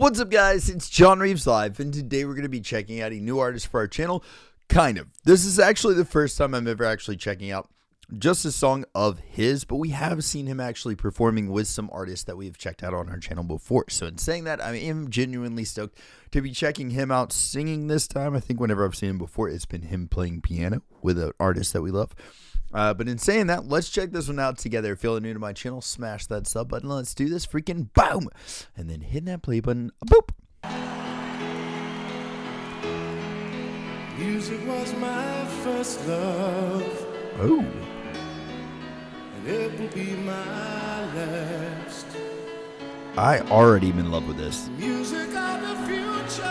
What's up, guys? It's John Reeves Live, and today we're going to be checking out a new artist for our channel. Kind of. This is actually the first time I'm ever actually checking out just a song of his, but we have seen him actually performing with some artists that we've checked out on our channel before. So in saying that, I am genuinely stoked to be checking him out singing this time. I think whenever I've seen him before, it's been him playing piano with an artist that we love. But in saying that, let's check this one out together. If you're new to my channel, smash that sub button. Let's do this freaking boom. And then hit that play button. Boop. Music was my first love. Oh. And it will be my last. I already am in love with this. Music of the future.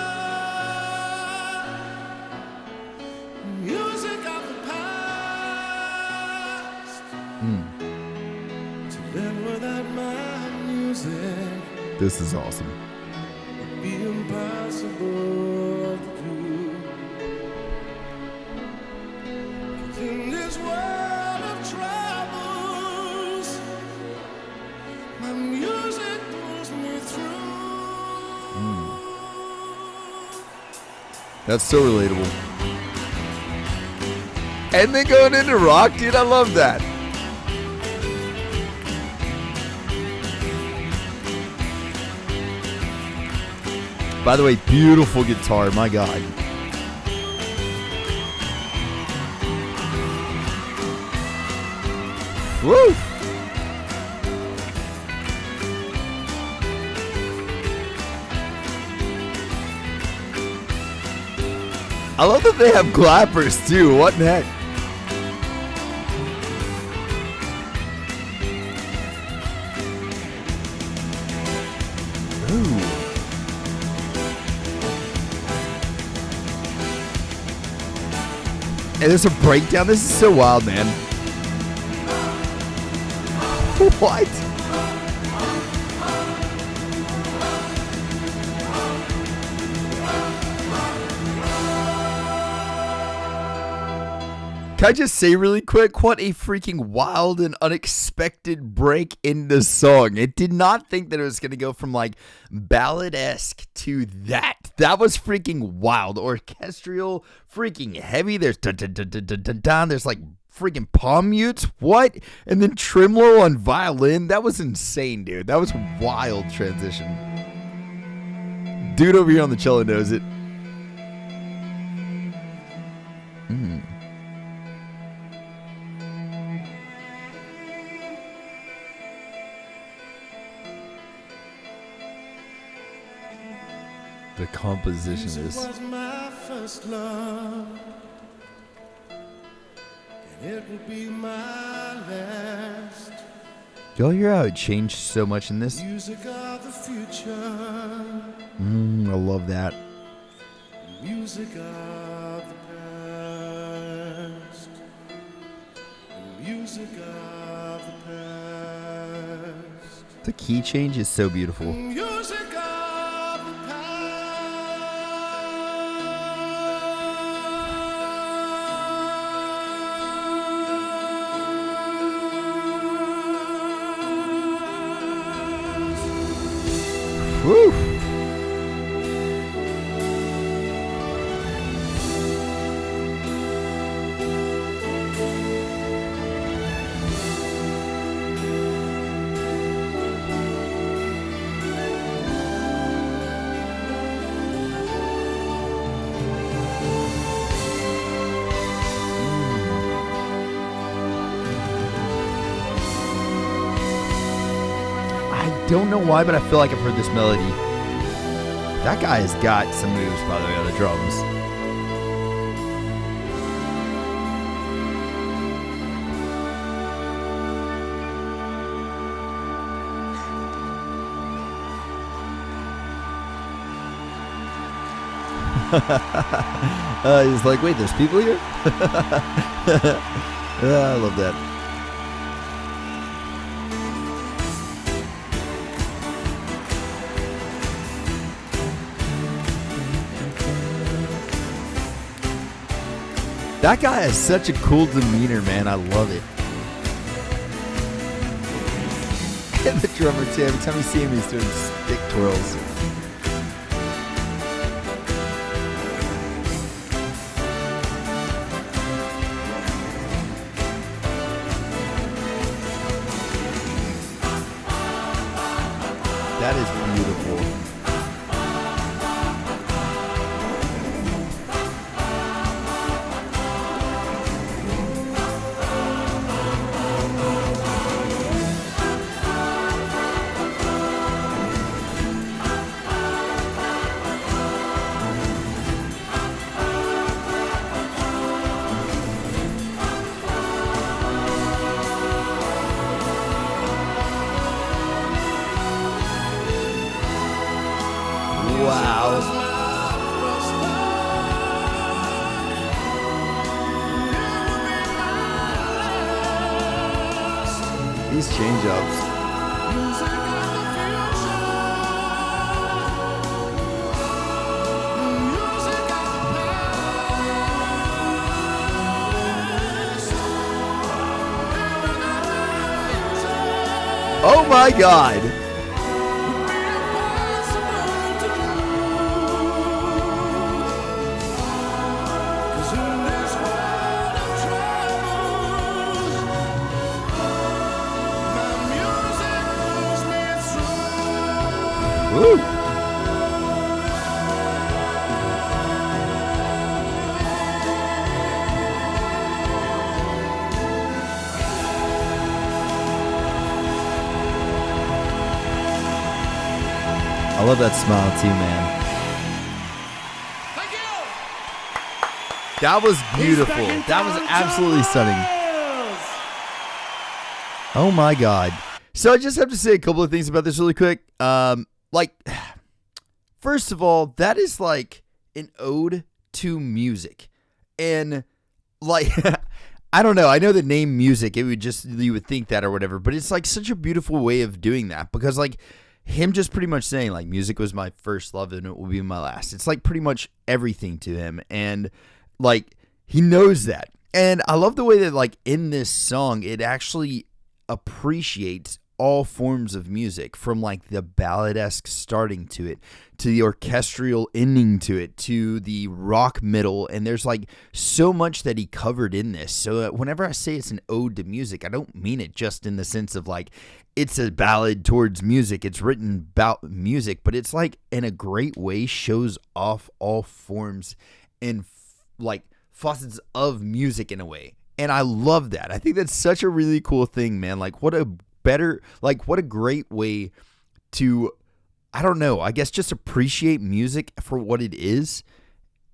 Music of the past. To live without my music. This is awesome. Would be impossible to do. 'Cause in this world of troubles, my music pulls me through. That's so relatable. And then going into rock, dude, I love that. By the way, beautiful guitar, my God. Woo! I love that they have clappers too. What in the heck? Ooh. And there's a breakdown. This is so wild, man. What? Can I just say really quick, what a freaking wild and unexpected break in the song. It did not think that it was going to go from like ballad-esque to that. That was freaking wild. Orchestral, freaking heavy. There's dun-dun-dun-dun-dun-dun. There's like freaking palm mutes. What? And then tremolo on violin. That was insane, dude. That was a wild transition. Dude over here on the cello knows it. The composition is. Was my first love, and it will be my last. Y'all hear how it changed so much in this? Music of the future. I love that. Music of the past. Music of the past. The key change is so beautiful. Music of the past. Woo! I don't know why, but I feel like I've heard this melody. That guy has got some moves, by the way, on the drums. He's like, wait, there's people here? I love that. That guy has such a cool demeanor, man. I love it. And the drummer too. Every time you see him, he's doing stick twirls. Wow. These change-ups. Oh my God. Woo. I love that smile too, man. Thank you. That was beautiful. That was absolutely stunning. Oh my God. So I just have to say a couple of things about this really quick. First of all, that is like an ode to music. And like, I don't know. I know the name music, you would think that or whatever, but it's like such a beautiful way of doing that because like him just pretty much saying like music was my first love and it will be my last. It's like pretty much everything to him. And like, he knows that. And I love the way that like in this song, it actually appreciates all forms of music, from like the ballad-esque starting to it, to the orchestral ending to it, to the rock middle, and there's like so much that he covered in this. So whenever I say it's an ode to music, I don't mean it just in the sense of like it's a ballad towards music, it's written about music, but it's like in a great way shows off all forms and like facets of music in a way. And I love that. I think that's such a really cool thing, man. Like what a great way to, I don't know, I guess just appreciate music for what it is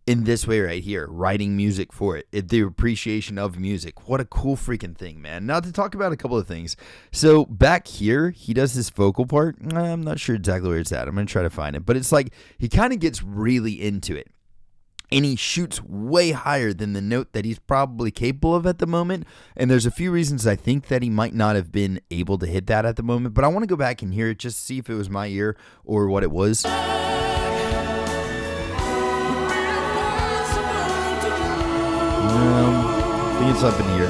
in this way right here, writing music for it, the appreciation of music. What a cool freaking thing, man. Now to talk about a couple of things. So back here, he does this vocal part. I'm not sure exactly where it's at. I'm going to try to find it, but it's like he kind of gets really into it. And he shoots way higher than the note that he's probably capable of at the moment. And there's a few reasons I think that he might not have been able to hit that at the moment. But I want to go back and hear it just to see if it was my ear or what it was. I think it's up in here.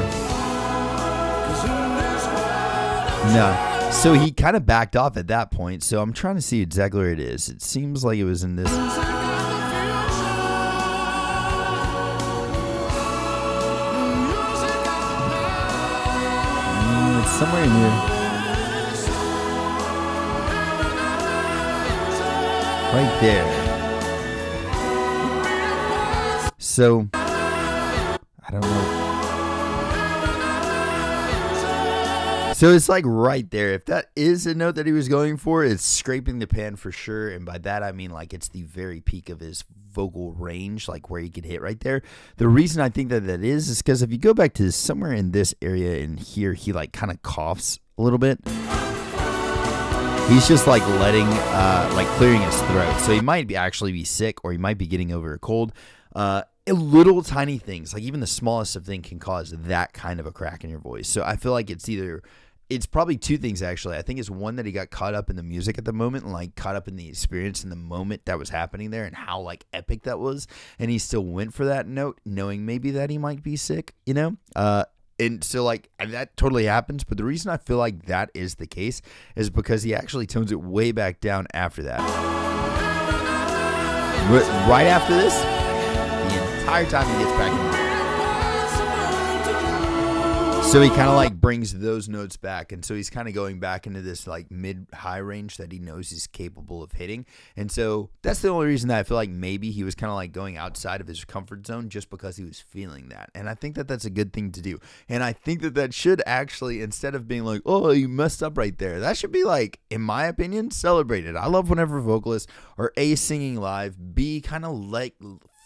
No. So he kind of backed off at that point. So I'm trying to see exactly where it is. It seems like it was in this. Somewhere in here. Right there. So, I don't know. So it's like right there. If that is a note that he was going for, it's scraping the pan for sure. And by that, I mean like it's the very peak of his vocal range, like where he could hit right there. The reason I think that is because if you go back to somewhere in this area in here, he like kind of coughs a little bit. He's just like letting, like clearing his throat. So he might actually be sick or he might be getting over a cold. Little tiny things, like even the smallest of things can cause that kind of a crack in your voice. So I feel like it's probably two things actually. I think it's one that he got caught up in the music at the moment and like caught up in the experience in the moment that was happening there and how like epic that was. And he still went for that note knowing maybe that he might be sick, you know? And so like that totally happens. But the reason I feel like that is the case is because he actually tones it way back down after that. Right after this, the entire time he gets back in there. So he kind of like brings those notes back. And so he's kind of going back into this like mid-high range that he knows he's capable of hitting. And so that's the only reason that I feel like maybe he was kind of like going outside of his comfort zone just because he was feeling that. And I think that that's a good thing to do. And I think that that should actually, instead of being like, oh, you messed up right there, that should be like, in my opinion, celebrated. I love whenever vocalists are A, singing live, B, kind of like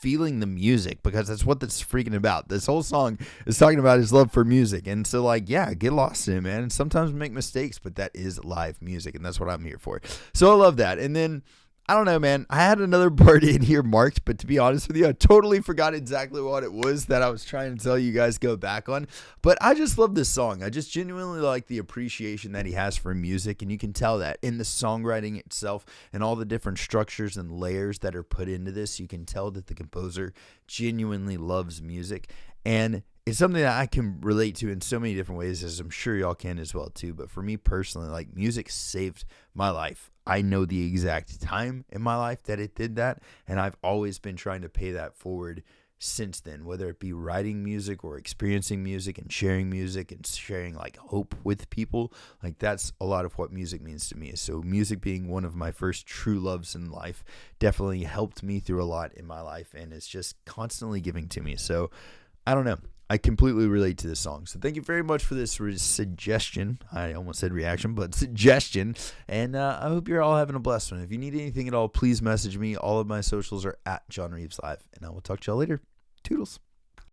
feeling the music, because that's what that's freaking about. This whole song is talking about his love for music. And so like, yeah, get lost in it, man. And sometimes we make mistakes, but that is live music and that's what I'm here for. So I love that. And then I don't know, man. I had another part in here marked, but to be honest with you, I totally forgot exactly what it was that I was trying to tell you guys go back on. But I just love this song. I just genuinely like the appreciation that he has for music, and you can tell that in the songwriting itself and all the different structures and layers that are put into this. You can tell that the composer genuinely loves music, and it's something that I can relate to in so many different ways, as I'm sure y'all can as well too. But for me personally, like, music saved my life. I know the exact time in my life that it did that, and I've always been trying to pay that forward since then, whether it be writing music or experiencing music and sharing like hope with people. Like, that's a lot of what music means to me. So music being one of my first true loves in life definitely helped me through a lot in my life, and it's just constantly giving to me. So I don't know. I completely relate to this song. So thank you very much for this suggestion. I almost said reaction, but suggestion. And I hope you're all having a blessed one. If you need anything at all, please message me. All of my socials are at John Reeves Live. And I will talk to y'all later. Toodles.